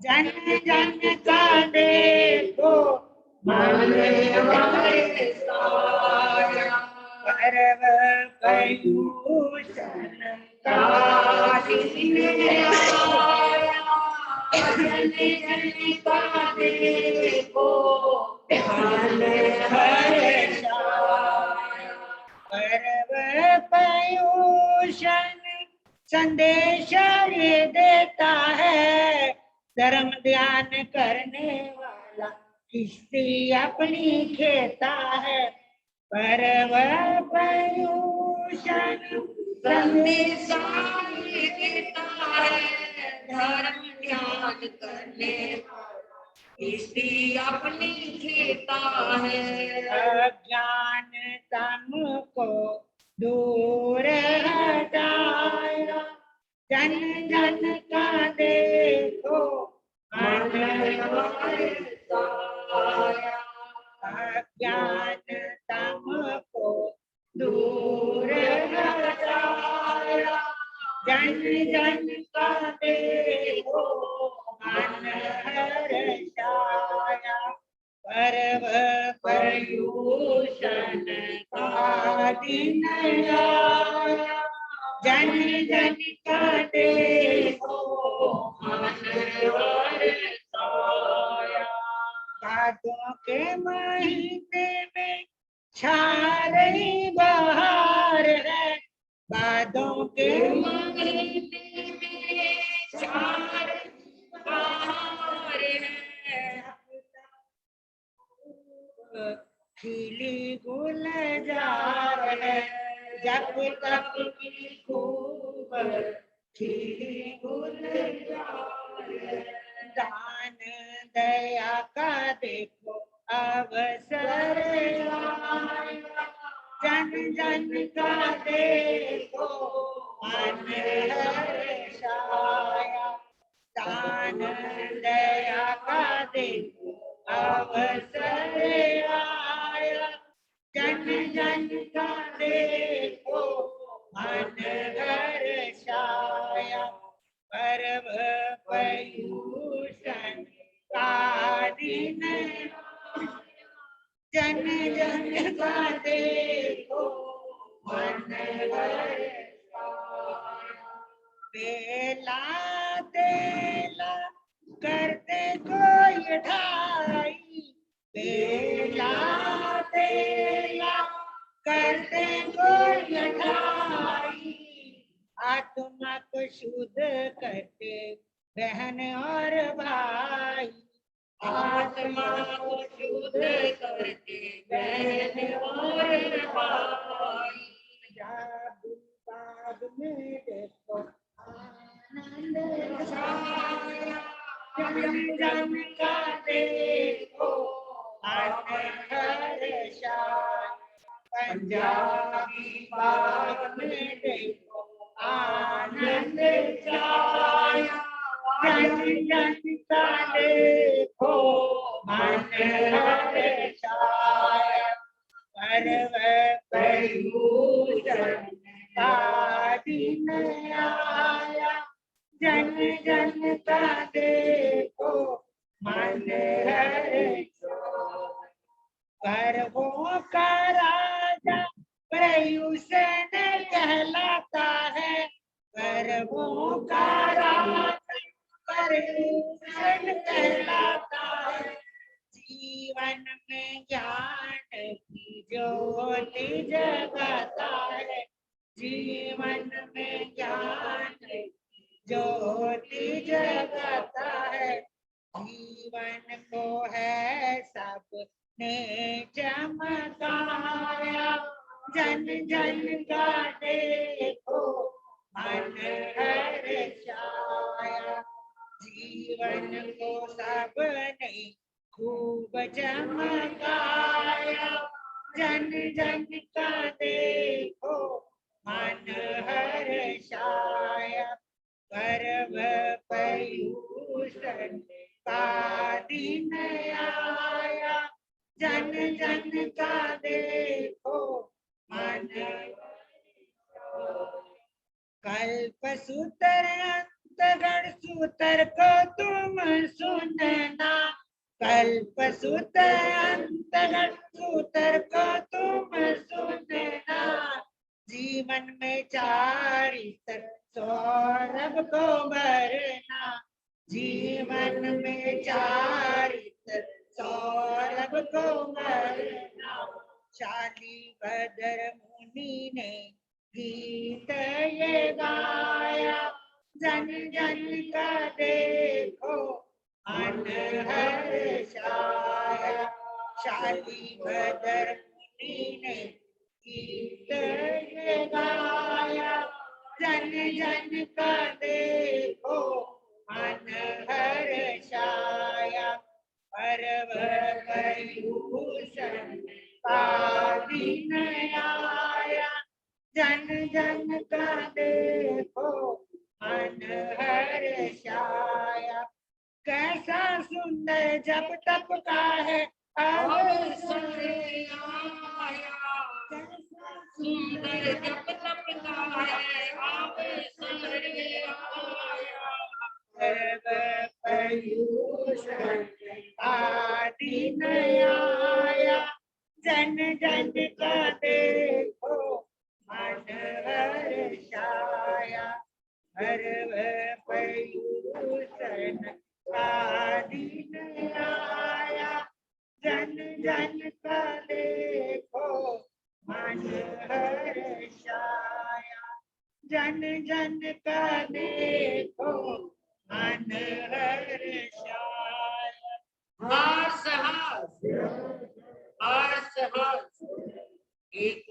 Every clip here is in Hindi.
जन जन का देखो मन बरसाया, पर्व पयूषण का दिन आया। जन जन का देखो मन हर्षाया, पर्व पयूषण संदेश ये देता है, धर्म ध्यान करने वाला किस्ती अपनी खेता है। पर्व पयूषण संदेश ये देता है, धर्म ध्यान करने वाला किस्ती अपनी खेता है। अज्ञान तम को दूर हटाया, जन जन का देखो मन बरसाया। अज्ञान तम को दूर हटाया, जन जन का देखो मन हर्षाया। पर्व पयूषण का दिन आया, जन जन का देखो मन बरसाया। भादों के महीने में छा रही बहार है, भादों के महीने में छा रही बहार है। खिली गुलजार है, जब तक की खूब खिली गुलजार है। दान दया का देखो अवसर आया, जन जन का देखो मन हर्षाया। दान दया का देखो अवसर आया, जन जन का देखो मन हर्षाया। पर्व पयूषण का दिन आया, जन जन का देखो मन हर्षाया। बेला तेला करते कोई ढाई, बेला तेला करते कोई ढाई। आत्मा को शुद्ध करते बहन और भाई, आत्मा को शुद्ध करते बहन और भाई। जादू बाग में देखो आनंद छाया, जन जन का देखो मन हर्षाया। पंजाबी बाग में देखो आनंद छाया, जन जन का देखो मन हर्षाया। पर्व पयूषण का दिन आया, जन जन का देखो मन हर्षाया। पर्वों का राजा पयूषण कहलाता है, पर्वों का राजा पयूषण कहलाता है। जीवन में ज्ञान की ज्योति जगाता है, जीवन में ज्ञान की ज्योति जगाता है। जीवन को है सब ने चमकाया, जन जन का देखो मन हर्षाया। जीवन को सबने खूब चमकाया, जन जन का देखो मन हर्षाया। पर्व पयूषण का दिन आया, जन जन का देखो मन। कल्प सूत्र अंतगण सूत्र को तुम सुनना, कल्प सूत्र अंतगण सूत्र को तुम सुनना, जीवन में चारित्र सौरभ को भरना, जीवन में चारित्र सौरभ को भरना। शालिभद्र मुनि ने गीत ये गाया, जन जन का देखो मन हर्षाया। शालिभद्र मुनि ने गीत ये गाया, जन जन का देखो मन हर्षाया। भूषण का दिन आया, जन जन का देखो मन हर्षाया। कैसा सुंदर जप तप का है अवसर आया, कैसा सुंदर जप तप का है अवसर आया। भूषण का दिन आया, जन जन का देखो मन हर्षाया। भूषण का दिन आया, जन जन का देखो मन हर्षाया। जन जन का देखो मन हर्षाया। हास हास हास हास। एक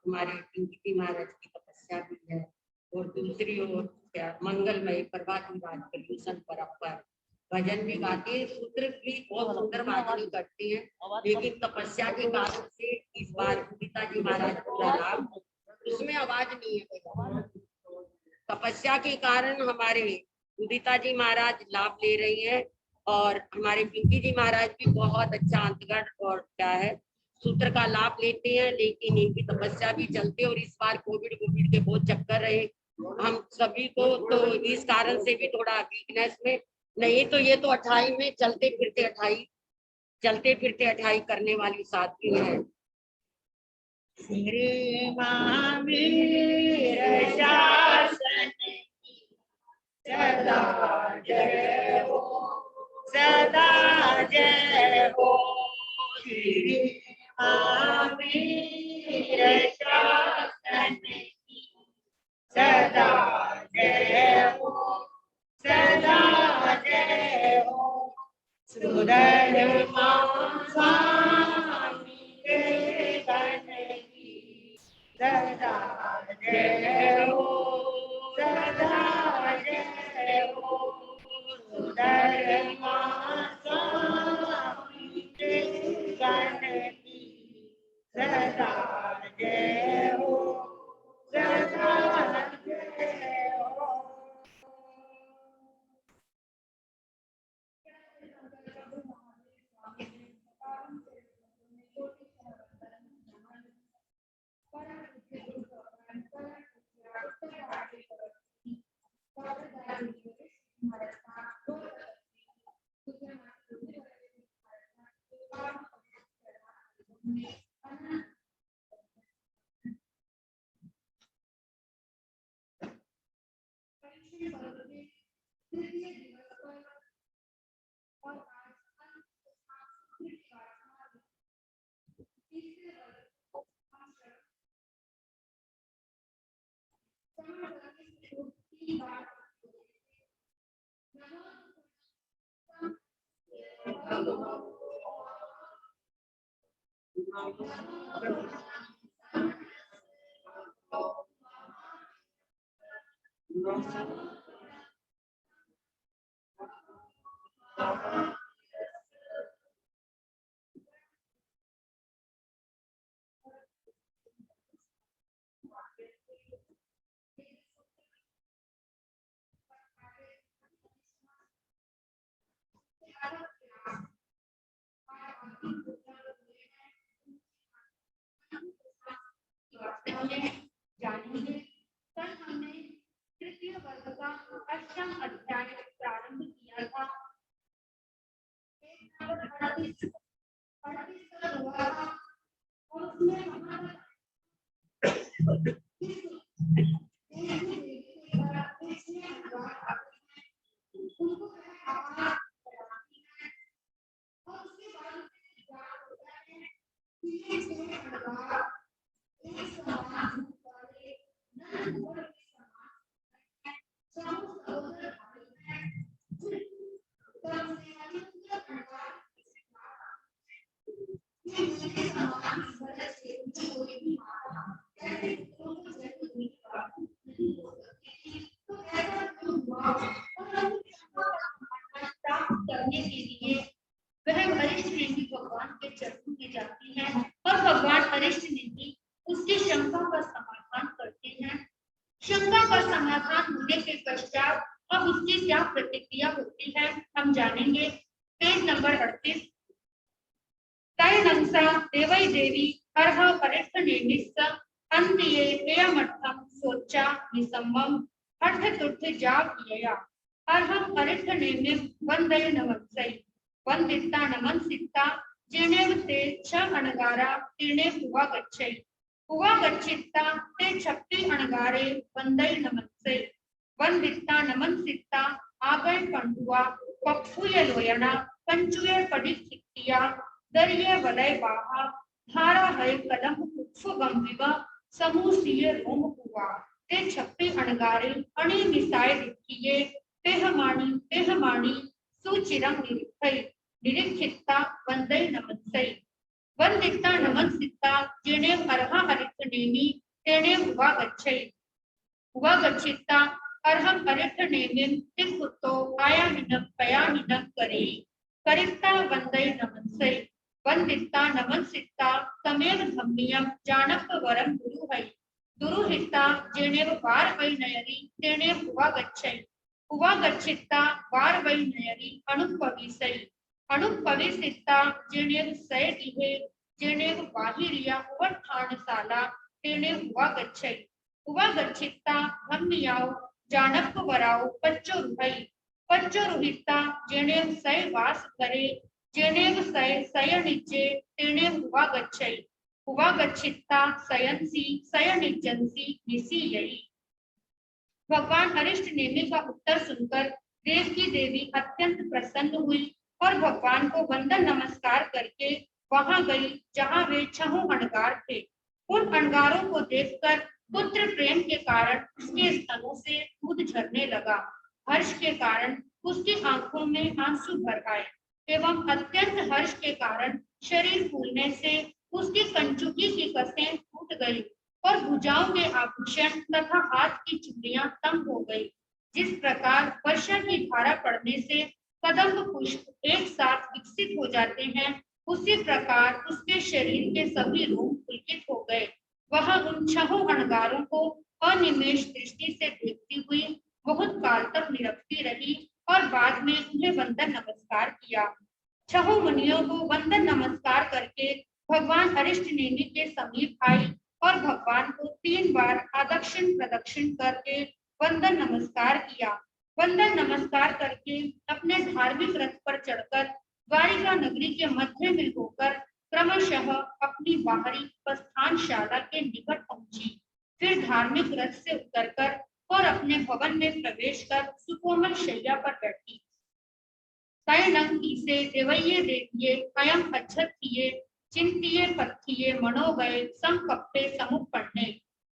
हमारे पिंकी महाराज की तपस्या भी है, और दूसरी ओर मंगलमय प्रभात विभाग प्रदूषण पर भजन भी गाते हैं, सूत्र भी बहुत सुंदर वादनी करते हैं, लेकिन तपस्या के कारण से इस बार पिताजी महाराज पूरा लाभ, उसमें आवाज नहीं है। तपस्या के कारण हमारे उदिता जी महाराज लाभ ले रही हैं, और हमारे पिंकी जी महाराज भी बहुत अच्छा अंतगढ़ और क्या है सूत्र का लाभ लेते हैं, लेकिन इनकी तपस्या भी चलती है। और इस बार कोविड के बहुत चक्कर रहे हम सभी को, तो इस कारण से भी थोड़ा वीकनेस में, नहीं तो ये तो 28 में चलते फिरते 28 करने वाली साथी है। श्री महावीर शासन सदा जय हो, सदा जय हो। श्री महावीर शासन सदा जय हो, सदा जय हो। सुधर्मा स्वामी के गण की सदा जय हो, सदा जय हो। सुधर्मा स्वामी के गण की सदा जय हो, सदा जय हो। जानेंगे। कल हमने तृतीय वर्ग का 5वां अध्याय प्रारंभ किया था। हुआ था और उसमें हमारा करने के लिए वह वरिष्ठ नेमी भगवान के चरणों में जाती है और भगवान वरिष्ठ नेमी उसकी शंका का समाधान करते हैं। शंका का समाधान होने के पश्चात अब उसकी क्या प्रतिक्रिया होती है हम जानेंगे। Page number 38। तैनंसा देवै देवी हरह वरिष्ठ नेमिस्स अन्तिये एयमर्थम सोचा निसम्मम हठ तुठ जावयया हरहं वरिष्ठ नेमिं वंदय नमस्सै वंदिता नमनसिता जेनेव ते छ अणगारा तीर्णे हुआ गच्छै हुआ गच्छिता ते छप्पी अणगारे वंदय नमस्सै वंदिता नमनसिता आगय पंडुआ पप्पुय लोयना पंचुय पडिक्षितिया दरिये वलय बाहा धारा है कलम कुत्सु गंविवा समूसीय रोम हुआ ते छप्पी अणगारे अणि मिसाय दिखिए तेहमानी सुचिरं निरीक्षै निरीक्षिता वंदय नमस्सै वंदिता नमनसिता जेने अर्हा हरित नेमी तेने हुआ गच्छिता अर्हं हरित नेमिं तिकुतो आयाहिनं पयाहिनं करी करिता वंदय नमस्सै वंदिता नमनसिता तमेव धम्मियं जानप वरम गुरुहै दुरुहिता जेनेव वार वै नयरी तेने हुआ गच्छिता वार वै नयरी अणुपविसिता जेनेव सय दिहे जेनेव बाहिरिया उवत्थानशाला तेने हुआ गच्छिता धम्मियाव जानप वराव पच्चोरुहिता जेनेव सय वास करे जेनेव सय सयनिज्जे तेने हुआ गच्छिता सयंसी सयनिज्जंसी निसीयई। भगवान अरिष्ट नेमी का उत्तर सुनकर देव की देवी अत्यंत प्रसन्न हुई और भगवान को वंदन नमस्कार करके वहां गई जहां वे छहों अणगार थे। उन अणगारों को देखकर पुत्र प्रेम के कारण उसके स्तनों से दूध झरने लगा। हर्ष के कारण उसकी आंखों में आंसू भर आए एवं अत्यंत हर्ष के कारण शरीर फूलने से उसकी कंचुकी की कसें टूट गई और भुजाओं के आभूषण तथा हाथ की चूड़ियां तंग हो गई। जिस प्रकार वर्षा की धारा पड़ने से कदम्ब पुष्प एक साथ विकसित हो जाते हैं, उसी प्रकार उसके शरीर के सभी रोम पुलकित हो गए। वह उन छहों अणगारों को अनिमेष दृष्टि से देखती हुई बहुत काल तक निरखती रही और बाद में उन्हें वंदन नमस्कार किया। छहों मुनियों को वंदन नमस्कार करके भगवान अरिष्ट नेमी के समीप आई और भगवान को 3 बार आदक्षिण प्रदक्षिण करके वंदन नमस्कार किया। वंदन नमस्कार करके अपने धार्मिक रथ पर चढ़कर द्वारिका नगरी के मध्य में होकर क्रमशः अपनी बाहरी प्रस्थानशाला के निकट पहुंची। फिर धार्मिक रथ से उतरकर और अपने भवन में प्रवेश कर सुकोमल शैया पर बैठी। से देवये देविये अयम अच्छत्थिये चिंतिये पत्थिये मनोगये संकप्पे समुपन्ने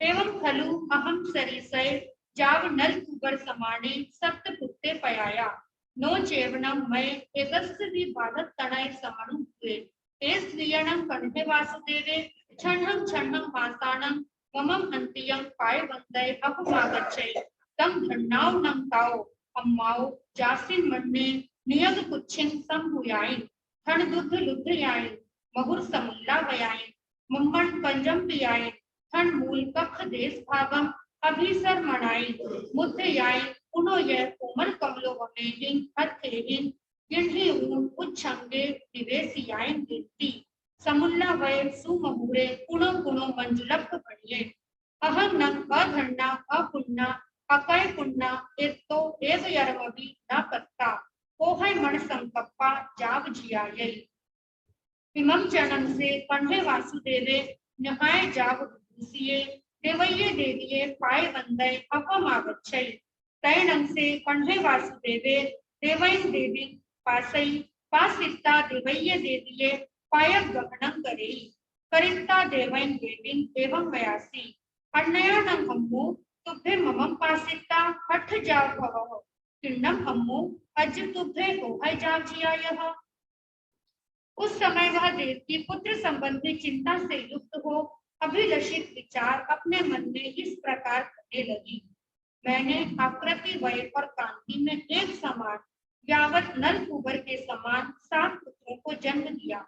एवं खलु अहम सरिसय जाव नल कुबर समाने सप्तपुत्ते पयाया नो चेवनम मय एकस्य विबाधत तनय समनु हुए स्त्रियणं कंठे वासुदेवे छन्नं मासानं ममं अंतियं पाय वंदय अहुमागच्छै तम धन्नाव नम ताओ अम्माओ जासिन मन्ने नियग कुच्छिन संभुयाय थन दुध लुद्धयाय महुर समुल्ला वयाय मम्मन पंजम पियाय थन मूल कख देश भागम अभिसर मनाई मुद्धयाय पुनो यह कोमल कमलो वमेहिं हथेहिं गिन्हि ऊन उच्छंगे दिवेसियाय गिरती समुल्ला वय सुमहुरे पुनो पुनो मंजुलक बढ़िए अहं न अधन्ना अपुन्ना अकय पुन्ना एक तो एक यरवबी न पत्ता ओहय मन संकप्पा जाग जियायै इमं चनम से कण्ठे वासुदेवे न्याय जाग दूसिये देवये देविये पाय वंदय अपमागच्छै तैनं से कण्ठे वासुदेवे देवैं देवी पासै पासिता देवये देविये पायक गमनं करेई करिता देवैं देवीं एवं वयासी अन्नयानं अम्मु तुभ्ये ममं पासिता हठ जाव भवः किन्नम अम्मु अज तुभ्ये ओहय जाग जियायः। उस समय वह देवकी पुत्र संबंधी चिंता से युक्त हो अभिलषित विचार अपने मन में इस प्रकार करने लगी। मैंने आकृति वय और कांति में एक समान यावत नल कुबर के समान 7 पुत्रों को जन्म दिया,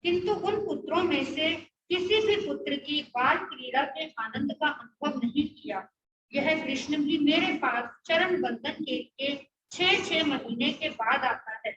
किंतु उन पुत्रों में से किसी भी पुत्र की बाल क्रीड़ा के आनंद का अनुभव नहीं किया। यह कृष्ण भी मेरे पास चरण बंधन के लिए 6-6 महीने के बाद आता है।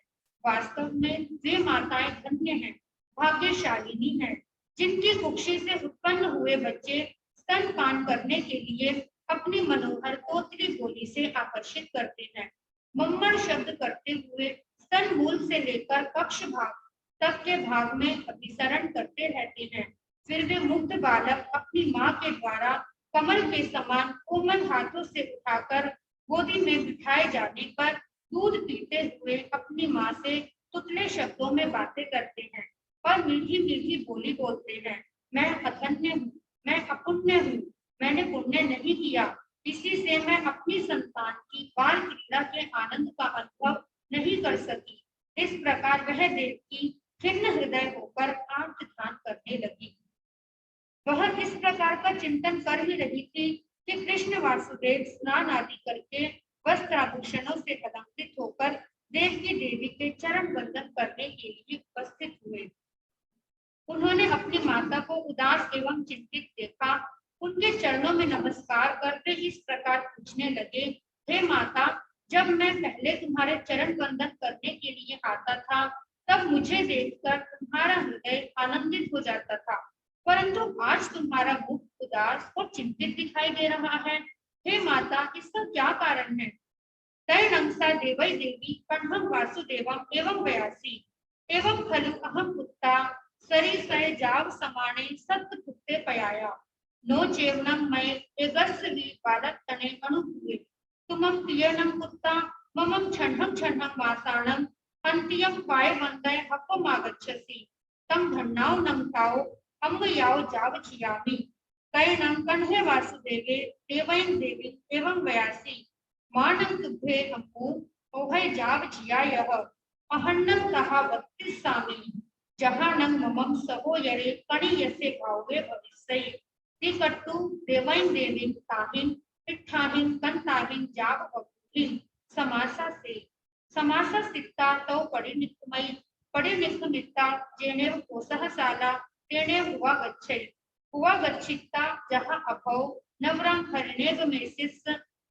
वास्तव में वे माताएं धन्य हैं, भाग्यशालिनी हैं, जिनकी कुक्षी से उत्पन्न हुए बच्चे स्तनपान करने के लिए अपनी मनोहर तोतली बोली से आकर्षित करते हैं। मम्मड़ शब्द करते हुए स्तन मूल से लेकर पक्ष भाग तक के भाग में अभिसरण करते रहते हैं। फिर वे मुग्ध बालक अपनी माँ के द्वारा कमल के समान कोमल हाथों से उठाकर गोदी में बिठाए जाने पर दूध पीते हुए अपनी माँ से तुतले शब्दों में बातें करते हैं और मीठी मीठी बोली बोलते हैं। मैं अधन्य हूँ, मैं अपुण्य हूँ, मैंने पुण्य नहीं किया, इसी से मैं अपनी संतान की बाल क्रीड़ा के आनंद का अनुभव नहीं कर सकी। इस प्रकार वह देवकी खिन्न हृदय होकर आर्तध्यान करने लगी। वह इस प्रकार का चिंतन कर ही रही थी कि कृष्ण वासुदेव स्नान आदि करके वस्त्राभूषणों से अलंकृत होकर देवकी देवी के चरण वंदन करने के लिए उपस्थित हुए। उन्होंने अपनी माता को उदास एवं चिंतित देखा। उनके चरणों में नमस्कार करते इस प्रकार पूछने लगे, हे माता, जब मैं पहले तुम्हारे चरण वंदन करने के लिए आता था तब मुझे देखकर तुम्हारा हृदय आनंदित हो जाता था, परंतु आज तुम्हारा मुख उदास और चिंतित दिखाई दे रहा है। हे माता, इसका क्या कारण है? तैनंसा देवै देवी कण्ठं वासुदेवं एवं वयासी एवं खलु अहं पुत्ता सरिसय जाव समाने सत्त पुत्ते पयाया नो चेवनं मय एगस्वी बालत्तने अनुभूये तुमं प्रियनं पुत्ता ममं छन्नं छन्नं वासानं अन्त्यं पाय वन्दय हपमागच्छसि तं धन्नाव नमताओ अम्मयाव जाव जियामि तैनं कण्ठे वासुदेवे देवैं देवी एवं वयासी मानं तुभ्ये अम्मु ओहय जाव जियायः अहन्नं तहा वत्तिस्सामि जहानं ममं सहो यरे कणियसे भावे भविष्यै तिकट्टु देवैं देवीं ताहिं इट्ठाहिं कंताहिं जाव बभूहिं समासा सिक्ता तौ पडिनिक्तमित्ता जेनेव कोसः साला तेनेव हुआ गच्छित्ता जहाँ अभौ नवरं हरिणेव मेसिस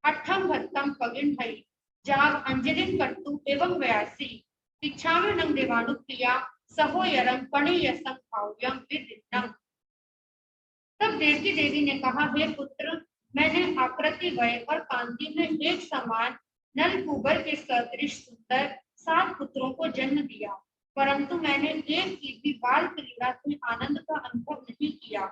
अट्ठम भत्तम पगिन्है जाव अंजलिं कर्तु एवं वयासी इच्छामिनं देवानुप्रिया सहो यरं पणियसं भाव्यं विदिन्नम्। तब देवकी देवी ने कहा, हे पुत्र, मैंने आकृति वय और कांति में एक समान नल कुबर के सदृश सुंदर 7 पुत्रों को जन्म दिया, परंतु मैंने एक की भी बाल क्रीड़ा के आनंद का अनुभव नहीं किया।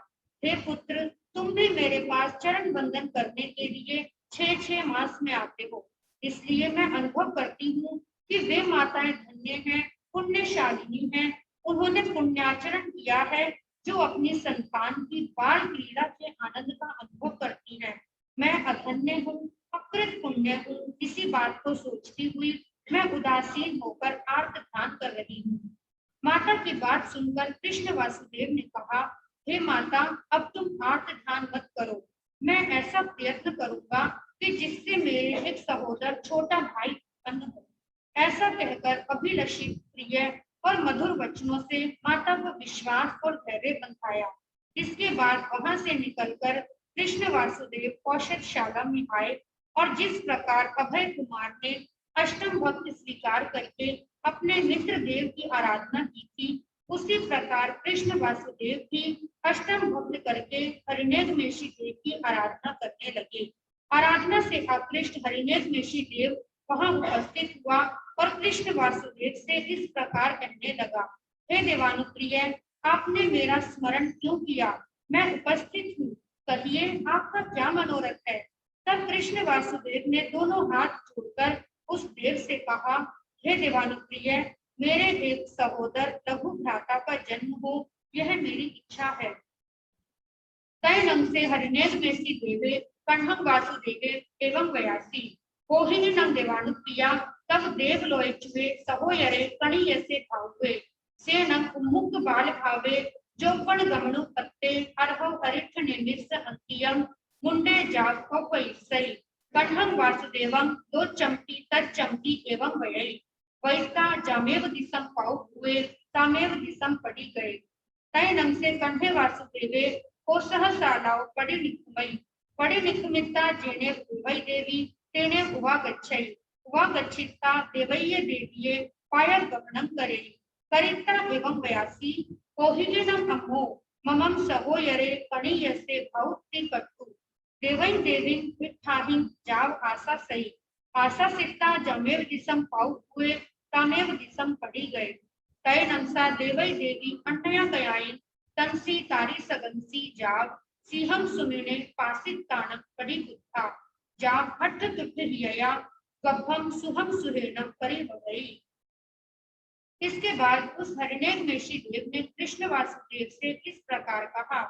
हे पुत्र, तुम भी मेरे पास चरण बंधन करने के लिए 6-6 मास में आते हो, इसलिए मैं अनुभव करती हूँ कि वे माताएं धन्य हैं, पुण्यशालिनी हैं। उन्होंने पुण्याचरण किया है जो अपनी संतान की बाल क्रीड़ा के आनंद का अनुभव करती हैं। मैं अधन्य हूँ, अकृत पुण्य हूँ। इसी बात को सोचती हुई मैं उदासीन होकर आर्तध्यान कर रही हूँ। माता की बात सुनकर कृष्ण वासुदेव ने कहा, हे माता, अब तुम आर्तध्यान मत करो। मैं ऐसा प्रयत्न करूंगा कि जिससे मेरे एक सहोदर छोटा भाई उत्पन्न हो। ऐसा कहकर अभिलषित प्रिय और मधुर वचनों से माता को विश्वास और धैर्य बंधाया। इसके बाद वहां से निकलकर कृष्ण वासुदेव कौशलशाला में आए और जिस प्रकार अभय कुमार ने अष्टम भक्त स्वीकार करके अपने मित्र देव की आराधना की थी, उसी प्रकार कृष्ण वासुदेव भी अष्टम भक्त करके हरिणेगमेशी देव की आराधना करने लगे। आराधना से आकृष्ट हरिनेश मेशी देव वहां उपस्थित हुआ और कृष्ण वासुदेव से इस प्रकार कहने लगा, हे देवानुप्रिय, आपने मेरा स्मरण क्यों किया? मैं उपस्थित हूँ, कहिए आपका क्या मनोरथ है? तब कृष्ण वासुदेव ने दोनों हाथ जोड़कर उस देव से कहा, हे देवानुप्रिय, मेरे एक सहोदर लघु भ्राता का जन्म हो, यह मेरी इच्छा है। तय नंग से हरिनेश मेसी देवे कण्हम वासुदेवे एवं वयासी कोहिनी नंग देवानुप्रिया तब देव लोय चुए सहोयरे कणि यसे भावे से नंग उन्मुक्त बाल भावे जो पण गमनु पत्ते अर्हव अरिठ निमिष अंतियम मुंडे जाग उपैसई कण्हम वासुदेवम दो चमकी तत् चमकी एवं वयई वैसा जामेव दिसम पाउ हुए तामेव दिसम पड़ी गए। तय नंग से कंठे वासुदेवे को सहसालाव पड़ी निकुमिता जेने उवै देवी तेने उवा गच्छिता देवय्य देवीये पायल गमनं करेई करिता एवं वयासी कोहिनम अम्मो ममम सहोयरे कणियसे भौति कट्टु देवै देवी विठाहि जाव आशा सिक्ता जमेव दिसम पाउ हुए तामेव दिसम पड़ी गए। तय नंसा देवै देवी अन्नया कयाई तंसी तारी सगंसी जाग सिंहम सुमिने पासित तानक पड़ी गुत्था जाग हठ तुठ हिया गभम सुहम सुहेनम परिवगई। इसके बाद उस हरिनेक मेशी देव ने कृष्ण वासुदेव से इस प्रकार कहा,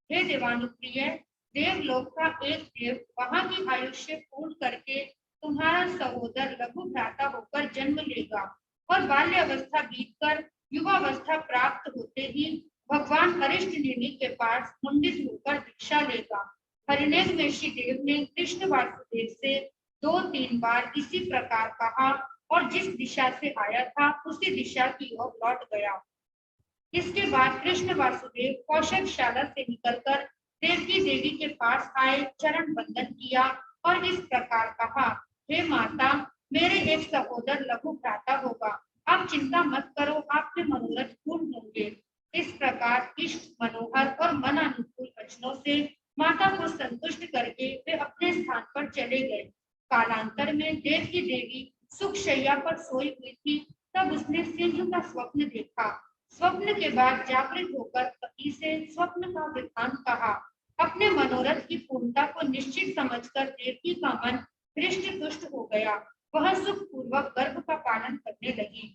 हे देवानुप्रिय, देवलोक का एक देव वहां की आयुष्य पूर्ण करके तुम्हारा सहोदर लघु भ्राता होकर जन्म लेगा और बाल्य अवस्था बीतकर युवावस्था प्राप्त होते ही भगवान अरिष्ट नेमि के पास मुंडित होकर भिक्षा लेगा। हरिनेश मेशी देव ने कृष्ण वासुदेव से 2-3 बार इसी प्रकार कहा और जिस दिशा से आया था उसी दिशा की ओर लौट गया। इसके बाद कृष्ण वासुदेव कौशलशाला से निकलकर देवकी देवी के पास आए, चरण बंदन किया और इस प्रकार कहा, हे माता, मेरे एक सहोदर लघु भ्राता होगा, आप चिंता मत करो, आपके मनोरथ पूर्ण होंगे। इस प्रकार इष्ट मनोहर और मन अनुकूल वचनों से माता को संतुष्ट करके वे अपने स्थान पर चले गए। कालांतर में देव की देवी सुख शैया पर सोई हुई थी, तब उसने सिंह का स्वप्न देखा। स्वप्न के बाद जागृत होकर पति से स्वप्न का वृत्तांत कहा। अपने मनोरथ की पूर्णता को निश्चित समझकर देवकी का मन हृष्ट तुष्ट हो गया। वह सुख पूर्वक गर्भ का पालन करने लगी।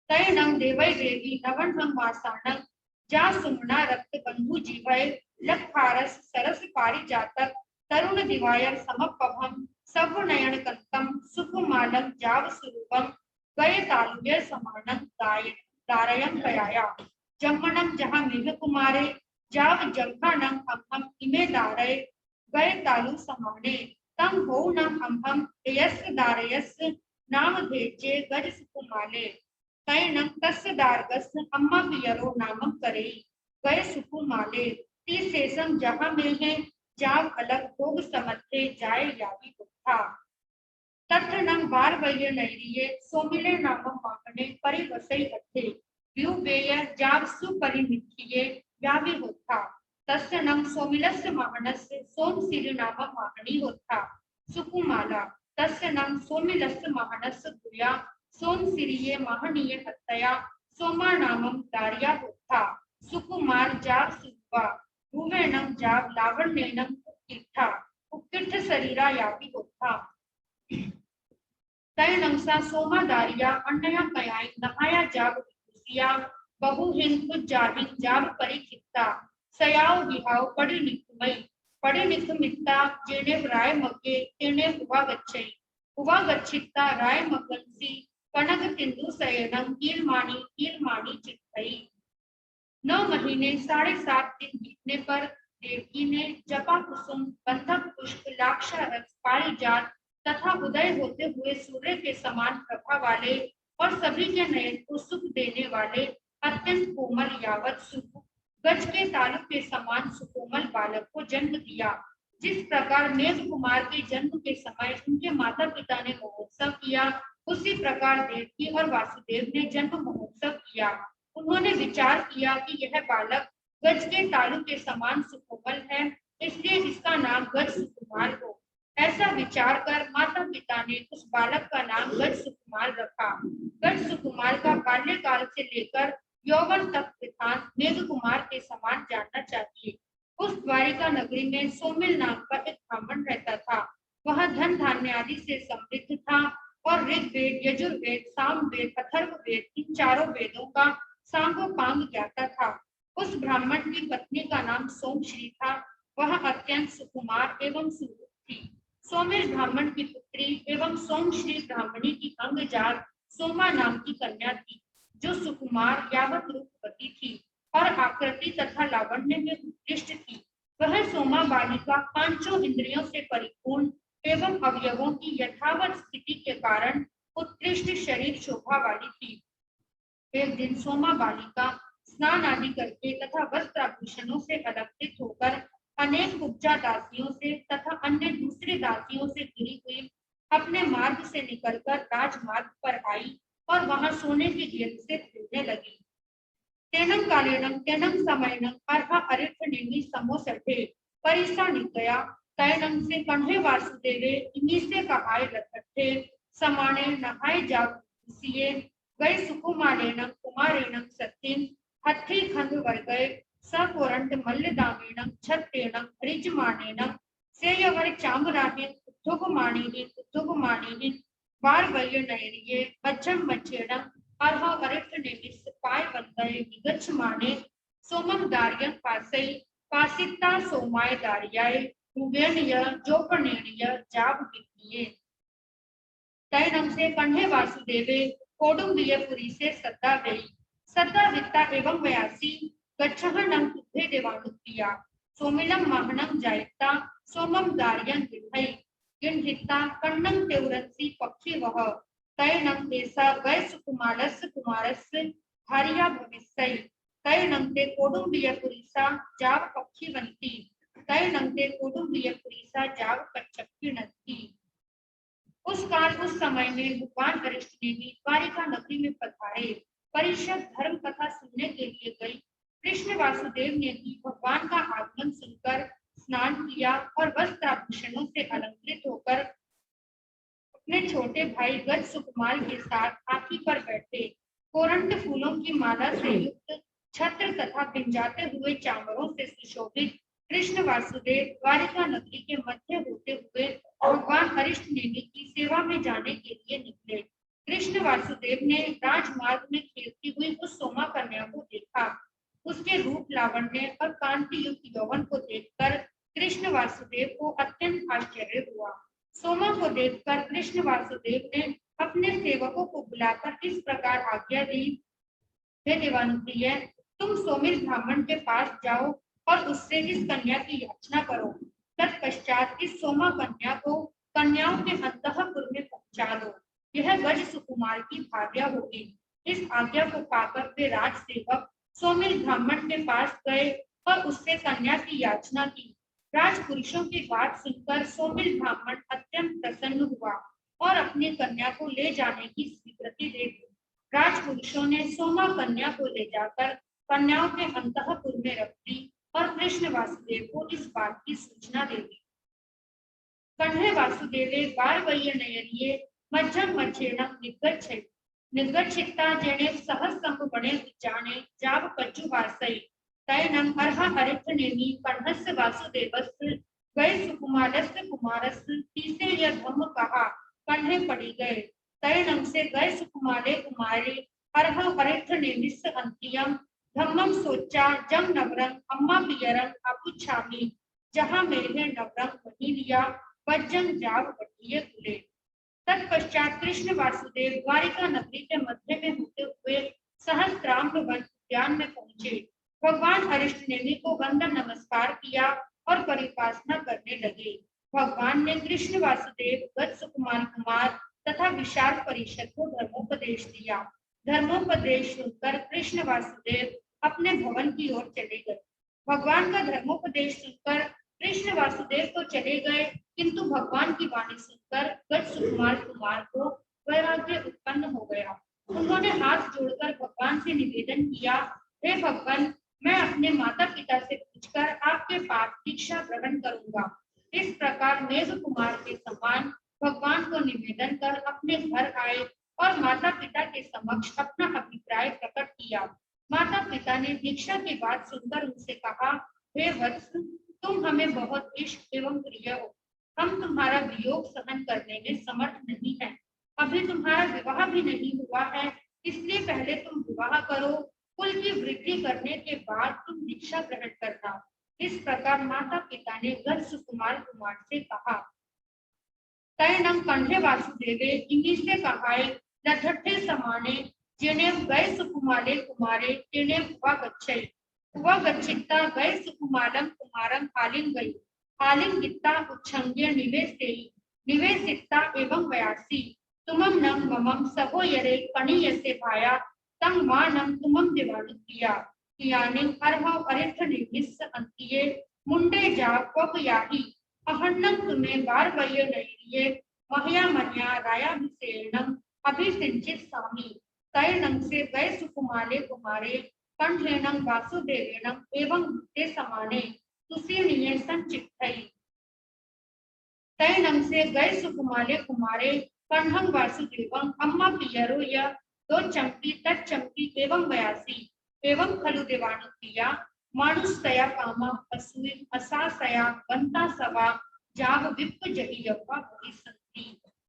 तय नंग देवै देवी नवन नंग मासानंग जा सुमना रक्त बंधु जीवय लखहारस सरस पारिजातक तरुण दिवायर समपभम सब नयन कंतम सुकुमालम जाव स्वरूपम गए तालुय समानम दारयम कयाया जम्मनम जहां मेघ कुमारे जाव जंघानम अम्हम इमे दारय गए तालु समाने तम हो नम अम्हम यस दारयस नाम भेजे गज सुकुमाले तैनम तस्य दार्गस अम्मा पियरो नामम करे गए सुकुमाले ती शेषम जहां में है जाव अलग भोग समथे जाए यावी बुद्धा तत्र नंग बार वैय नैरिये सोमिले नामम माहने परिवसई अथे व्युवेय जाव सुपरिमिथिये व्यावि होता तस्य नंग सोमिलस्य माहनस्य सोम सिरि नामम माहनी होता सुकुमाला तस्य नंग सोमिलस्य माहनस्य गुया सोम सिरिये महनीय हत्तया सोमा नामम दारिया होता सुकुमार जाव सुवा भूमेनम जाव लावण्यनम उत्कीर्था उत्कीर्थ शरीरा यावी होता तय नंसा सोमा दारिया अन्नया कयाई नहाया जाव विभूसिया बहुहिन कुछ जाहिन जाव परिचित्ता सयाव विहाव पड़ी निकुमित्ता जेने राय मगे तेने हुआ गच्छिता राय मगंसी कनक तिंदु सयनम कीलमानी चित्तई। 9 महीने 7.5 दिन बीतने पर देवकी ने जपा कुसुम बंधक पुष्प लाक्षारस पारिजात तथा उदय होते हुए सूर्य के समान प्रभा वाले और सभी के नयन को सुख देने वाले अत्यंत कोमल यावत सुख गज के तालु के समान सुकोमल बालक को जन्म दिया। जिस प्रकार मेघ कुमार के जन्म के समय उनके माता पिता ने महोत्सव किया, उसी प्रकार देवकी और वासुदेव ने जन्म महोत्सव किया। उन्होंने विचार किया कि यह बालक गज के तालु के समान सुकोमल है, इसलिए इसका नाम गज सुकुमार हो। ऐसा विचार कर माता पिता ने उस बालक का नाम गज सुकुमार रखा। गज सुकुमार का बाल्यकाल से लेकर यौवन तक वृत्तांत मेघ कुमार के समान जानना चाहिए। उस द्वारिका नगरी में सोमिल नाम का एक ब्राह्मण रहता था। वह धन धान्य आदि से समृद्ध था और ऋग्वेद, यजुर्वेद, सामवेद, अथर्ववेद इन चारों वेदों का सांगोपांग ज्ञाता था। उस ब्राह्मण की पत्नी का नाम सोमश्री था। वह अत्यंत सुकुमार एवं सुरूप थी। सोमेश ब्राह्मण की पुत्री एवं सोमश्री ब्राह्मणी की अंगजात सोमा नाम की कन्या थी, जो सुकुमार यावत रूपवती थी और आकृति तथा लावण्य में उत्कृष्ट थी। वह सोमा बालिका पांचों इंद्रियों से परिपूर्ण एवं अवयवों की यथावत स्थिति के कारण उत्कृष्ट शरीर शोभा वाली थी। एक दिन सोमा बालिका स्नान आदि करके तथा वस्त्राभूषणों से अलंकृत होकर अनेक उपजा दासियों से तथा अन्य दूसरी दासियों से घिरी हुई अपने मार्ग से निकलकर राजमार्ग पर आई और वहां सोने की गेंद से खेलने लगी। तेनम कालेनम तेनम समयनम अर्हा अरिथनेमि समोसठे परिसा निकया तैनम से कण्हे वासुदेवे इन्हीं से कहाय लथठे समाने नहाय जागुसिये गए सुकुमारेणम कुमारेणम सत्यम हथि खंग वर्गय सकोरंट मल्लदामेणम छत्तेणम हरिजमानेणम सेयवर चामराहेन उद्युगमानेहिन वारवल्य नयनिये मच्छम मच्छेणम अर्ह अरिथनेमिस पाय वंदय विगच्छमाने सोमम दार्यं पासै पासिता सोमाय दार्याय रुगेणय जोपनेणय जाब विज्ञे तैनम से कण्हे वासुदेवे कोडुम्बियपुरी से सद्दा गई। सद्दा वित्ता एवं वयासी गच्छहनं तुभे देवानुप्रिया सोमिलम महनं जायता सोमम दार्यं गिन्है गिन्हिता कन्नं तेवरंसी पक्षी वह तैनं देसा वै सुकुमारस्य कुमारस्य भार्या भविष्यै तैनं ते कोडुम्बियपुरीसा जाव पक्षीवंती तैनं ते कोडुम्बियपुरीसा जाव कच्छपिनंती। उस काल उस समय में भगवान वरिष्ठ देवी द्वारिका नगरी में पधारे। परिषद धर्म कथा सुनने के लिए गई। कृष्ण वासुदेव ने भी भगवान का आगमन सुनकर स्नान किया और वस्त्राभूषणों से अलंकृत होकर अपने छोटे भाई गज सुकुमार के साथ हाथी पर बैठे। कोरंट फूलों की माला से युक्त छत्र तथा भिंजाते हुए चामरों से सुशोभित कृष्ण वासुदेव द्वारिका नगरी के मध्य होते हुए भगवान हरिष्ठ नेमि की सेवा में जाने के लिए निकले। कृष्ण वासुदेव ने राजमार्ग में खेलती हुई उस सोमा कन्या को देखा। उसके रूप लावण्य और कांति युक्त यौवन को देखकर कृष्ण वासुदेव को अत्यंत आश्चर्य हुआ। सोमा को देखकर कृष्ण वासुदेव ने अपने सेवकों को बुलाकर इस प्रकार आज्ञा दी, हे देवानुप्रिय, तुम सोमिल ब्राह्मण के पास जाओ और उससे इस कन्या की याचना करो। तत्पश्चात इस सोमा कन्या को कन्याओं के अंतःपुर में पहुंचा दो। यह गज सुकुमार की भार्या होगी। इस आज्ञा को पाकर वे राजसेवक सोमिल ब्राह्मण के पास गए और उससे कन्या की याचना की। राजपुरुषों की बात सुनकर सोमिल ब्राह्मण अत्यंत प्रसन्न हुआ और अपनी कन्या को ले जाने की स्वीकृति दे दी। राजपुरुषों ने सोमा कन्या को ले जाकर कन्याओं के अंतःपुर में रख दी और कृष्ण वासुदेव को इस बात की सूचना दे दी। कण्हे वासुदेवे वारवल्य नयनिये मध्यम मच्छेणं निर्गच्छिता जेने सहस्रंग बणे जाने जाव कच्चु वासई तैनं अर्हा हरिथनेमि कण्हस्य वासुदेवस्य गए सुकुमारस्य कुमारस्य तीसे यह धम्म कहा कण्हे पड़ी गए। तैनं से गए सुकुमारे कुमारे अर्हा हरिथनेमिस्य अंतियम धम्मम सोचा जम नवरंग अम्मा पियरंग अपुच्छामी जहां मेरे नवरंग वही लिया वज्जन जाव बटिये खुले। तत्पश्चात कृष्ण वासुदेव द्वारिका नगरी के मध्य में होते हुए सहस्त्राम्र वन उद्यान में पहुंचे। भगवान हरिष्ठ नेमि को वंदन नमस्कार किया और परिपासना करने लगे। भगवान ने कृष्ण वासुदेव गज सुकुमार कुमार तथा विशाल परिषद को धर्मोपदेश दिया। धर्मोपदेश सुनकर कृष्ण वासुदेव अपने भवन की ओर चले गए। भगवान का धर्मोपदेश सुनकर कृष्ण वासुदेव तो चले गए, किंतु भगवान की वाणी सुनकर गज सुकुमार कुमार को वैराग्य उत्पन्न हो गया। उन्होंने हाथ जोड़कर भगवान से निवेदन किया, हे भगवान, मैं अपने माता पिता से पूछकर आपके पास दीक्षा ग्रहण करूंगा। इस प्रकार मेघ कुमार के समान भगवान को निवेदन कर अपने घर आए और माता पिता के समक्ष अपना अभिप्राय प्रकट किया। माता पिता ने दीक्षा की बात सुनकर उनसे कहा, हे वत्स, तुम हमें बहुत इष्ट एवं प्रिय हो। हम तुम्हारा वियोग सहन करने में समर्थ नहीं है। अभी तुम्हारा विवाह भी नहीं हुआ है, इसलिए पहले तुम विवाह करो। कुल की वृद्धि करने के बाद तुम दीक्षा ग्रहण करना। इस प्रकार माता पिता ने गर्भ सुकुमार कुमार से कहा। तैनं कंठे वासुदेवे इंगिष्टे कहाय लठठे समाने जेनेव गए सुकुमाले कुमारे तेनेव हुआ गच्छै हुआ गच्छिता गए सुकुमालम कुमारम आलिंग गई आलिंगिता उच्छंगे निवेशिता एवं वयासी तुमम नम ममम सहो यरे कणीयसे भाया तंग मानम तुमम दिवानुक्रिया कियानिं अर्हव अरिष्ठ निर्मिस अंतिये मुंडे जा पग याही अहन्नं तुम्हें बार वये नैरिये महया मन्या रायाभिषेणं अभिषिंचित स्वामी तैनं से गए सुकुमाले कुमारे कंठेनं वासुदेवेनं एवं भूते समाने तुसीनिये संचित्तै तैनं से गए सुकुमाले कुमारे कंठं वासुदेवं अम्मा पियरो य दो चंपी तच्चंपी एवं वयासी एवं खलु देवानुक्रिया मानुषतया कामा असूय असासया बंता सवा जाव विप्प जहि यव्वा भविष्यन्ति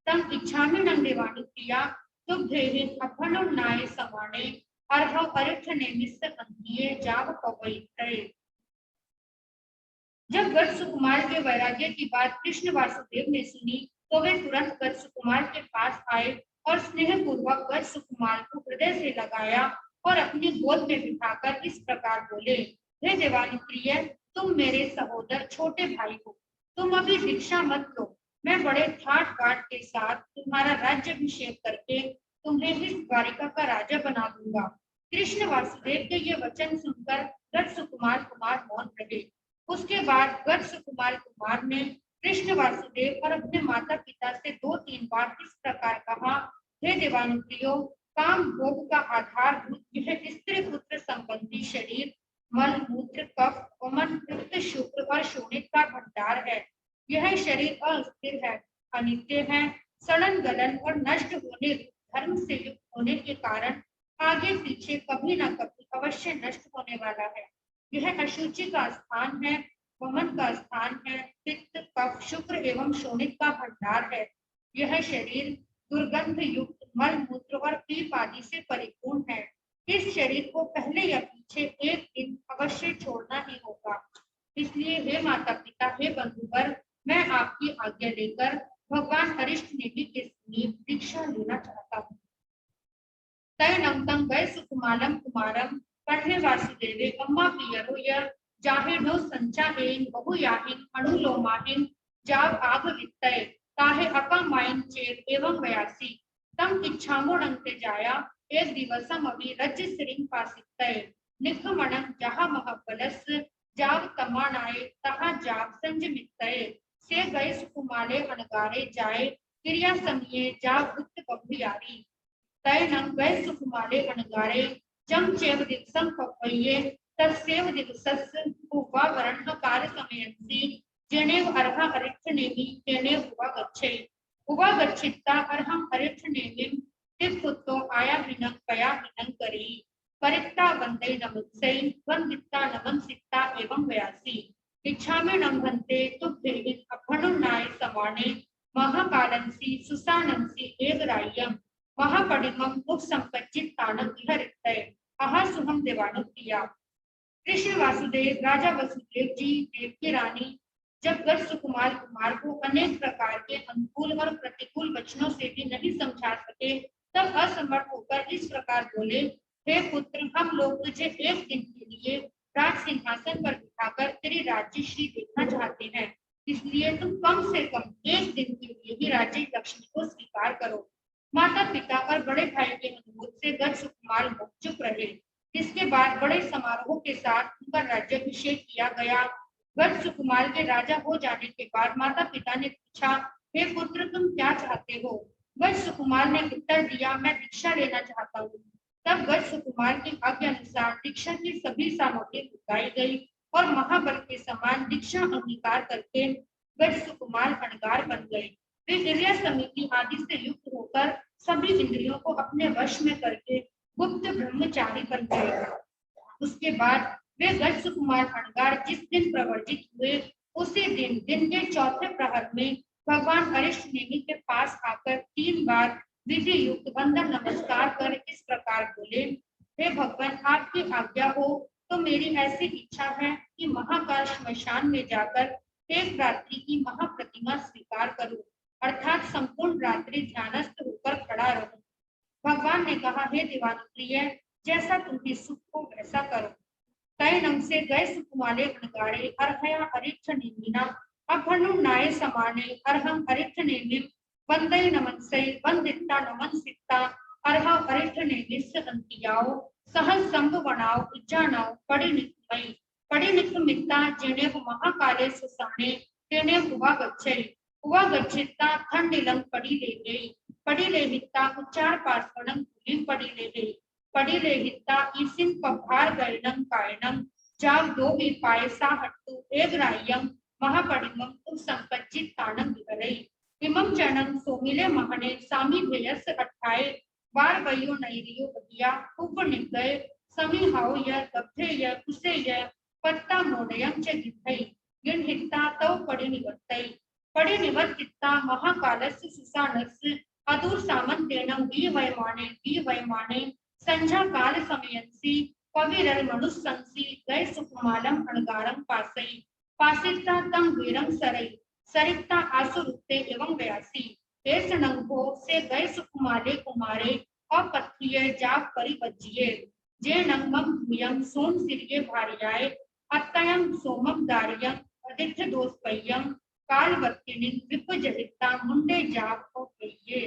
तम इच्छामि नं देवानुक्रिया तुभ्येहि अभनुन्नाय समाने अर्हव अरिष्ठ नेमिस्स अंतिये जाव पवैत्रे। जब गर्भ सुकुमार के वैराग्य की बात कृष्ण वासुदेव ने सुनी तो वे तुरंत गर्भ सुकुमार के पास आए और स्नेह पूर्वक गर्भ सुकुमार को हृदय से लगाया और अपनी गोद में बिठाकर इस प्रकार बोले, हे देवानुप्रिय, तुम मेरे सहोदर छोटे भाई हो, तुम अभी दीक्षा मत लो। मैं बड़े ठाट बाट के साथ तुम्हारा राज्याभिषेक करके तुम्हें इस द्वारिका का राजा बना दूंगा। कृष्ण वासुदेव के ये वचन सुनकर गर्भ सुकुमार कुमार मौन रहे। उसके बाद गर्भ सुकुमार कुमार ने कृष्ण वासुदेव और अपने माता पिता से 2-3 बार इस प्रकार कहा, हे देवानुप्रियो, काम भोग का आधारभूत यह स्त्री पुत्र संबंधी शरीर मल मूत्र कफ वमन पित्त शुक्र और शोणित का भंडार है। यह शरीर अस्थिर है, अनित्य है, सड़न गलन और नष्ट होने धर्म से युक्त होने के कारण आगे पीछे कभी न कभी अवश्य नष्ट होने वाला है। यह अशुचि का स्थान है, वमन का स्थान है, पित्त कफ शुक्र एवं शोणित का भंडार है। यह शरीर दुर्गंध युक्त मल मूत्र और पीप आदि से परिपूर्ण है। इस शरीर को पहले या पीछे एक दिन अवश्य छोड़ना ही होगा। इसलिए हे माता पिता, हे बंधुवर, मैं आपकी आज्ञा लेकर भगवान अरिष्ट नेमि के समीप दीक्षा लेना चाहता हूँ। तैनं तं वै सुकुमालम कुमारम कंठे वासुदेवे अम्मा पियरो य जाहेनो संचाहेन बहुयाहिन अणुलोमाहिन जाव आग वित्तय ताहे अकामायन चेत एवं वयासी तम इच्छामो नंते जाया एक दिवसम अभी रज्ज श्रीं पासितय निखमणं जहा महाबलस जाव तमानाय तहा जाव संजमितय से गए सुकुमाले अनगारे जाए क्रिया समिये जाव उत्त बभुयारी तैनं गए सुकुमाले अनगारे जम चेव दिवसं पपये तस्सेव दिवसस्य हुवा वरण कार्य समयंसी जेनेव अर्हा अरिष्ठ नेमि तेनेव हुवा गच्छिता अर्हं अरिष्ठ नेमिं तिप्पुत्तो आया हिनं कया हिनं करी परित्ता वंदे नमस्सै वंदित्ता नमंसिता एवं वयासी इच्छामि नम्भन्ते तुभ्येहि अभनुन्नाय समाने महाकालंसी सुसानंसी एगराय्यम महापडिमं मुख संपज्जित तानं विहरितय अहा सुहम देवानुप्रिया। कृष्ण वासुदेव राजा वसुदेव जी देवकी रानी जब गर्भ सुकुमार कुमार को अनेक प्रकार के अनुकूल और प्रतिकूल वचनों से भी नहीं समझा सके, तब असमर्थ होकर इस प्रकार बोले, हे पुत्र, हम लोग तुझे एक दिन के लिए राज सिंहासन पर बिठाकर तेरी राज्यश्री देखना चाहते हैं, इसलिए तुम कम से कम एक दिन के लिए ही राज्य लक्ष्मी को स्वीकार करो। माता पिता और बड़े भाई के अनुरोध से गर्भ सुकुमार चुप रहे। इसके बाद बड़े समारोह के साथ उनका राज्याभिषेक किया गया। गर्भ सुकुमार के राजा हो जाने के बाद माता पिता ने पूछा, हे पुत्र, तुम क्या चाहते हो? गर्भ सुकुमार ने उत्तर दिया, मैं दीक्षा लेना चाहता हूँ। तब गर्भ सुकुमार की आज्ञा अनुसार दीक्षा की सभी सामग्री उगाई गई और महाबल के समान दीक्षा अंगीकार करके गज सुकुमार अणगार बन गए। वे गिरिया समिति आदि से युक्त होकर सभी इंद्रियों को अपने वश में करके गुप्त ब्रह्मचारी बन गए। उसके बाद वे गज सुकुमार अणगार जिस दिन प्रवर्जित हुए उसी दिन के चौथे प्रहर में भगवान अरिष्ट नेमि के पास आकर 3 बार विधि युक्त वंदन नमस्कार कर इस प्रकार बोले, हे भगवान, आपकी आज्ञा हो तो मेरी ऐसी इच्छा है कि महाकाल श्मशान में जाकर एक रात्रि की महाप्रतिमा स्वीकार करूं, अर्थात संपूर्ण रात्रि ध्यानस्थ होकर खड़ा रहूं। भगवान ने कहा, हे दिवानप्रिय, जैसा तुम्हें सुख हो वैसा करो। तैनं से गए सुकुमाले अणगारे अर्हया अरिष्ठ नेमिना अभनुनाय समाने अर्हं अरिष्ठ नेमिं वंदे नमन्से वंदिता नमनसिता अर्ह अरिष्ठ नेमिस्य अंतियाओ सहल संभवनाओ उज्जानाओ पड़ी निकमिता जेने महाकाले सुसाने तेने हुआ गच्छिता थंडिलं पड़ी ले गई पड़ी ले हिता उच्चार पार्श्वनं पड़ी ले गई पड़ी ले हिता ईसिन पभार गैनं कायनं जाग दो भी पायसा हट्टू एक रायं महापडिमं तुम संकज्जित ताणं विहरई इमं चरणं सोमिले महने सामी भेयस अठाए बार वयो नैरियो बगिया उप निगय समी हाउ य गब्धे य कुसे य पत्ता मोडयं च गिद्धई गिन हिता तव पड़ी निवर्तिता महाकालस्य सुसानस्य अदूर सामंतेनं वी वैमाने संध्या काल समयंसी पविरल मनुस्संसी गए सुकुमालम अणगारम पासई पासिता तंग वीरम सरई सरिता आसुरुते एवं व्यासी देश नंगो से गए सुकुमाले कुमारे और पत्रिये जाग परिवज्जिये जे नंगम भूयम सोम सिरिये भारियाए अत्ययम सोमम दारियम अधिष्ठ दोषपय्यम कालवर्तिनिन विपजहिता मुंडे जाग हो गईये।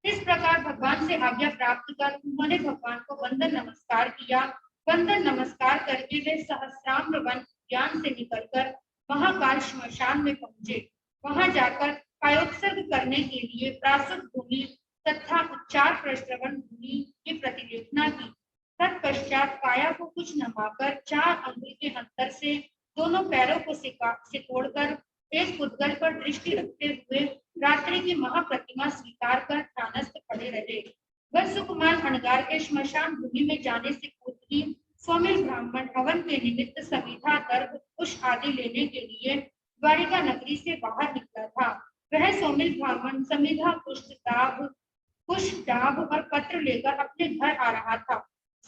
इस प्रकार भगवान से आज्ञा प्राप्त कर उन्होंने भगवान को वंदन नमस्कार किया। वंदन नमस्कार करके वे सहस्राम्र वन उद्यान से निकलकर महाकाल श्मशान में पहुंचे। वहां जाकर कायोत्सर्ग करने के लिए प्रासुत भूमि तथा उच्चार प्रश्रवण भूमि की प्रतिलेखना की। तत्पश्चात काया को कुछ नमाकर 4 अंगुल के अंतर से दोनों पैरों को सिकोड़कर एक उद्गल पर दृष्टि रखते हुए रात्रि की महाप्रतिमा स्वीकार कर ध्यानस्थ खड़े रहे। गज सुकुमार अणगार के श्मशान भूमि में जाने से पूर्व ही सोमिल ब्राह्मण हवन के निमित्त समिधा दर्भ कुश आदि लेने के लिए द्वारिका नगरी से बाहर निकला था। वह सोमिल ब्राह्मण समिधा कुश डाब और पत्र लेकर अपने घर आ रहा था।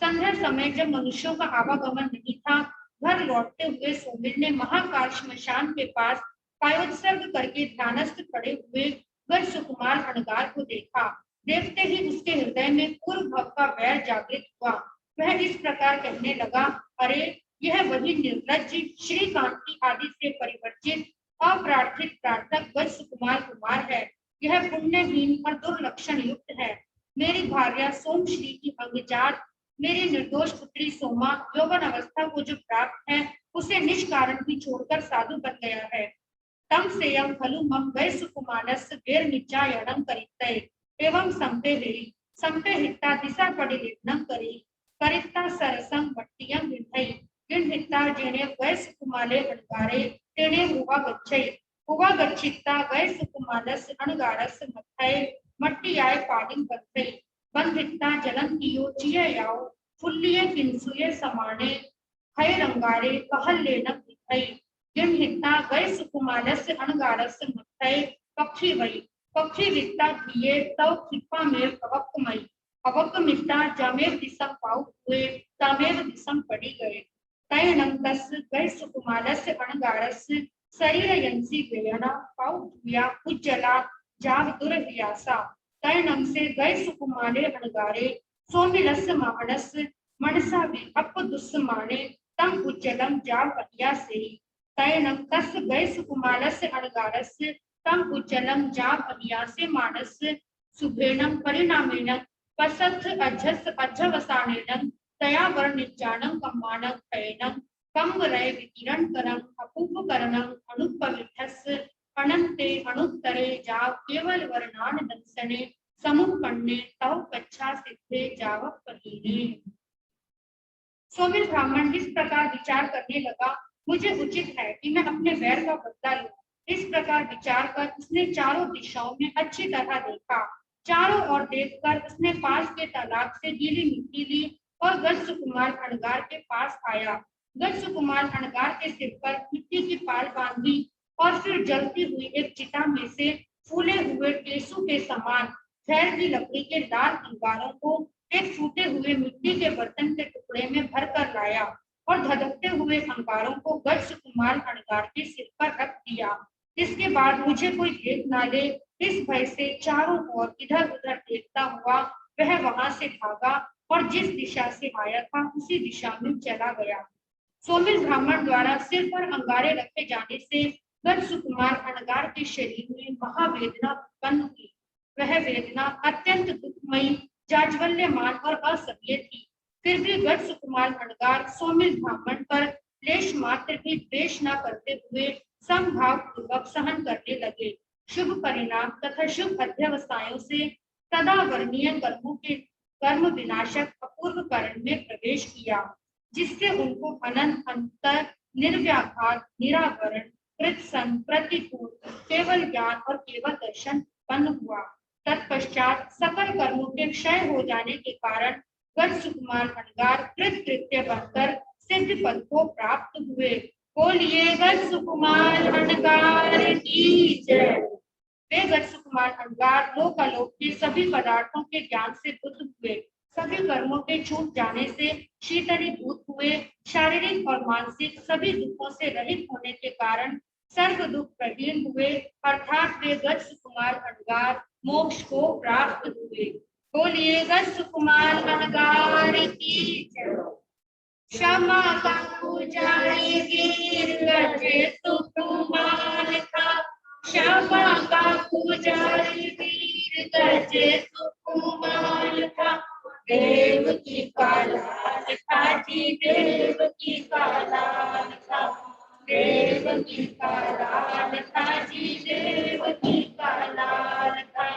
संध्या समय जब मनुष्यों का आवागमन नहीं था, घर लौटते हुए सोमिल ने महाकाल श्मशान के पास कायोत्सर्ग करके ध्यानस्थ खड़े हुए गज सुकुमार अणगार को देखा। देखते ही उसके हृदय में पूर्व भव का वैर जागृत हुआ। वह इस प्रकार कहने लगा, अरे यह वही निर्लज्ज श्रीकांति आदि से परिवर्जित अप्रार्थित प्रार्थक गज सुकुमार कुमार है। यह पुण्यहीन और दुर्लक्षण युक्त है। मेरी भार्या सोमश्री की अंगजात मेरी निर्दोष पुत्री सोमा यौवन अवस्था को जो प्राप्त है उसे निष्कारण ही छोड़कर साधु बन गया है। तम सेयं खलु मम गए सुकुमारस्य वेर निचायनं करितै एवं संपेहिता दिशा पडिलेखनं करिता सरसं वट्टियं गिण्हिता जेने गए सुकुमाले अणगारे तेने हुआ गच्छिता गए सुकुमालस्य अणगारस्य मथै मट्टियाय पाडिं बद्धै बंधिता जलं कियो चिययाओ फुल्लिये किंसुये समाने है रंगारे कहल्लेन विधै गिण्हिता गए सुकुमालस्य अणगारस्य मथै पक्षी वित्ता धिये तव कृपा में अवक्कमिता जमेव दिशं पाउ हुए तमेव दिशं पड़ी गए। तैनं तस्य गए सुकुमालस्य अणगारस्य शरीरयंसी वेयना पाउ भूया उज्जला जाव दुर्व्यासा तैनं से गए सुकुमाले अणगारे सोमिलस्य माहणस्य मनसा विहप दुस्समाने तम उज्जलम जाव अहियासे तैनं तस्य गए सुकुमालस्य अणगारस्य तम उज्जलम जाव अहियासे मानस्य शुभेनं परिणामेन पसथ अज्जवसानेनं तया वर्णिज्जानं कम्मानं खयनं कम्बरय विकिरणकरं अपूपकरणं अनुपविठस्य अनंते अनुत्तरे जाव केवल वर्णान दंसने समुपन्ने तव कच्छा सिद्धे जाव पहीने। सोमिल ब्राह्मण इस प्रकार विचार करने लगा, मुझे उचित है कि मैं अपने वैर का बदला लूं। इस प्रकार विचार कर उसने चारों दिशाओं में अच्छी तरह देखा। चारों ओर देखकर उसने पास के तालाब से गीली मिट्टी ली और गज सुकुमार अणगार के पास आया। गज सुकुमार अणगार के सिर पर मिट्टी की पाल बांधी और फिर जलती हुई एक चिता में से फूले हुए टेसू के समान खैर की लकड़ी के लाल अंगारों को एक फूटे हुए मिट्टी के बर्तन के टुकड़े में भर कर लाया और धधकते हुए अंगारों को गज सुकुमार अणगार के सिर पर रख दिया। इसके बाद मुझे कोई देख ना ले, इस भय से चारों ओर इधर उधर देखता हुआ वह वहां से भागा और जिस दिशा से आया था उसी दिशा में चला गया। सोमिल ब्राह्मण द्वारा सिर पर अंगारे रखे जाने से गज सुकुमार अणगार के शरीर में महावेदना उत्पन्न हुई। वह वेदना अत्यंत दुखमयी, जाज्वल्यमान और असह्य थी। फिर भी गज सुकुमार अणगार सोमिल ब्राह्मण पर लेश मात्र भी द्वेष न करते हुए समभाव पूर्वक सहन करने लगे। शुभ परिणाम तथा शुभ अध्यवसायों से तदावरणीय कर्मों के कर्म विनाशक अपूर्व करण में प्रवेश किया, जिससे उनको अनंत अंतर निर्व्याघात निराकरण कृतसन प्रतिकूल केवल ज्ञान और केवल दर्शन उत्पन्न हुआ। तत्पश्चात सकल कर्मों के क्षय हो जाने के कारण गज सुकुमार अणगार कृतकृत्य बनकर सिद्ध पद को प्राप्त हुए। बोलिए गज सुकुमार अणगार की जय। वे गज सुकुमार अणगार लोकालोक के सभी पदार्थों के ज्ञान से बुद्ध हुए, सभी कर्मों के छूट जाने से शीतलीभूत हुए, शारीरिक और मानसिक सभी दुखों से रहित होने के कारण सर्व दुख प्रहीन हुए, अर्थात वे गज सुकुमार अणगार मोक्ष को प्राप्त हुए। बोलिए गज सुकुमार अणगार की जय। क्षमा का पुजारी वीर गज सुकुमार था, क्षमा का पुजारी वीर गज सुकुमार था। देव की का लाल था जी, देव की का लाल था, देव की का लाल था जी, देव की का लाल था।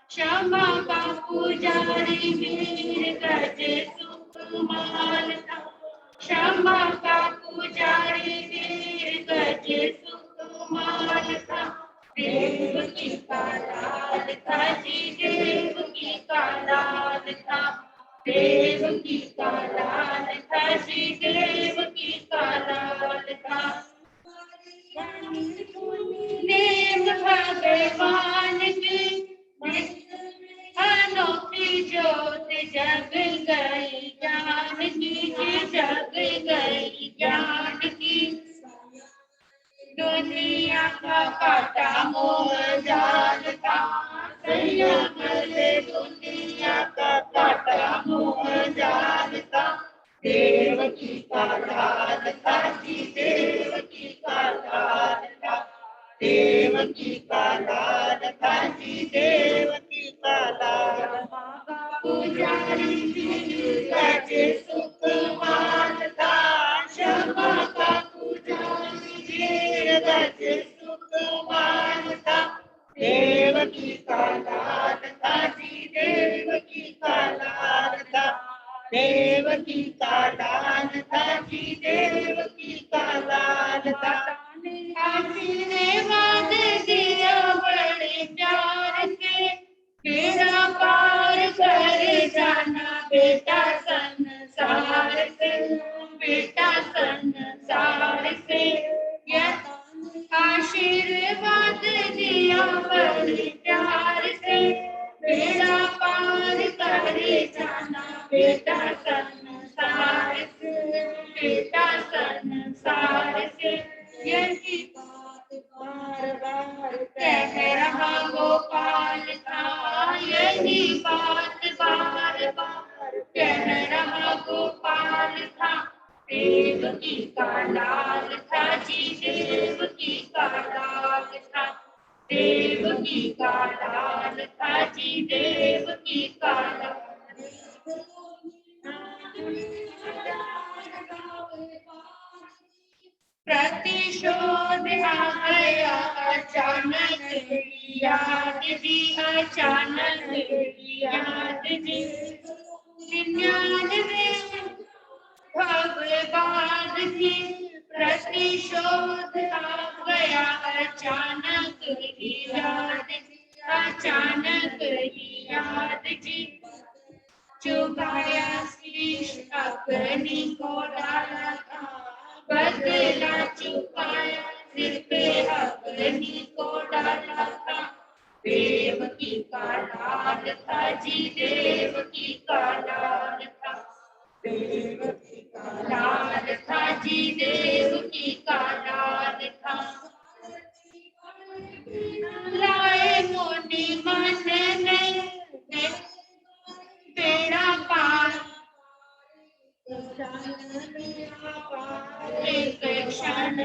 क्षमा का पुजारी वीर गज सुकुमार था, क्षमा का पुजारी वीर गज सुकुमार था। देव की का लाल था जी, देव की का लाल था, देव की का लाल था जी, देव की का लाल था। नेम भगवान की अनोखी ज्योत जग गई ज्ञान की, जग गई ज्ञान की। दुनिया का काटा मोह जाल था, संयम से दुनिया का काटा मोह जाल था। देव की का लाल था जी, देव की का लाल था, देव की का लाल था जी, देव की का लाल। पुजारी वीर गज सुकुमार था, क्षमा का पुजारी वीर गज सुकुमार था। देव की का लाल था जी, देव की का लाल था, देव की का लाल था जी, देव की का लाल था। आशीर्वाद दिया बड़े प्यार से, बेड़ा पार कर जाना बेटा संसार से, बेटा संसार से। आशीर्वाद दिया बड़े प्यार से, बेड़ा पार कर जाना बेटा संसार से, बेटा संसार से। यही बात बार बार कह रहा गोपाल था, यही बात बार बार कह रहा गोपाल था। देव की का लाल था जी, देव की का लाल था, देव की का लाल था जी, देव की का लाल। प्रतिशोध आ गया अचानक याद जी, अचानक याद जी। 99 भवबाद की प्रतिशोध अग्नि को डाला था, बदला चुकाया सिर पे अग्नि को डाला था। देवकी का लाल था जी, देवकी का लाल था, देवकी का लाल था जी, देवकी का लाल था। लाए मुनि मन में बेड़ा पार, एक क्षण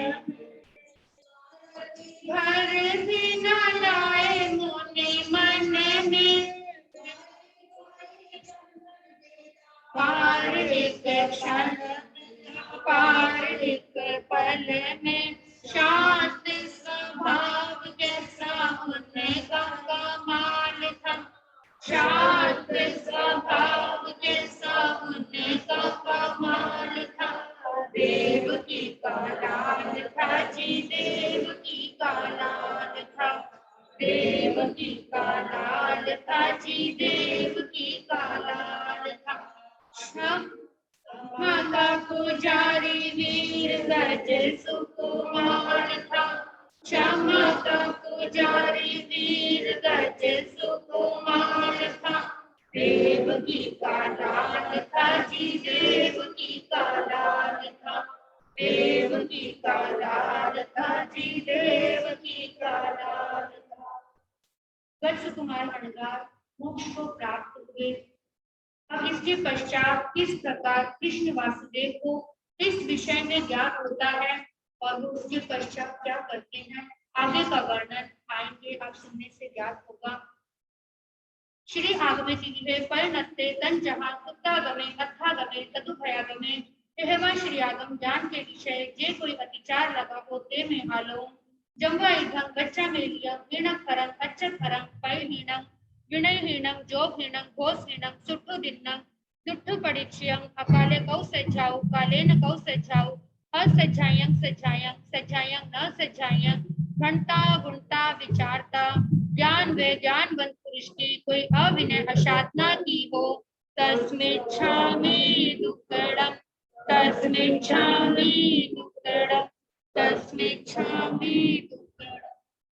भर भी न लाए मुनि मन में पार, एक क्षण पार, एक पल में। शांत स्वभाव जैसा उनका कमाल था, शांत स्वभाव जैसा उनका कमाल था। देवकी का लाल था जी, देवकी का लाल था, देवकी का लाल था जी, देवकी का लाल था। माता पुजारी वीर गज सुकुमार था, क्षमा का पुजारी वीर गज सुकुमार था। देवकी का लाल था जी, देवकी का लाल था, देवकी का लाल था जी, देवकी का लाल था। गज सुकुमार बनकर मोक्ष को प्राप्त हुए। अब इसके पश्चात किस प्रकार कृष्ण वासुदेव को इस विषय में ज्ञात होता है और वो उसके पश्चात क्या करते हैं, आगे का वर्णन आएंगे, आप सुनने से ज्ञात होगा। श्री आगमे की परिणत्ते तन जहां कुत्तागमे अथागमे तदुभयागमे, एहवा श्री आगम ज्ञान के विषय जे कोई अतिचार लगा होते में आलो जंवा इधं गच्चा मेलियं वीणखरं अच्छखरं पैहीनं विनयहीनं जोगहीनं घोषहीनं सुट्ठुदिन्नं दुट्ठुपरिचयं अकाले कौ सज्जाऊ कालेन कौ सज्जाऊ असज्जायं सज्जायं सज्जायं न सज्जायं घंटा गुंटा विचारता ज्ञान वे ज्ञानवंत पुरुष की कोई अविनय असाधना की हो, तस्मिच्छामि दुक्कडं तस्मिच्छामि दुक्कडं तस्मिच्छामि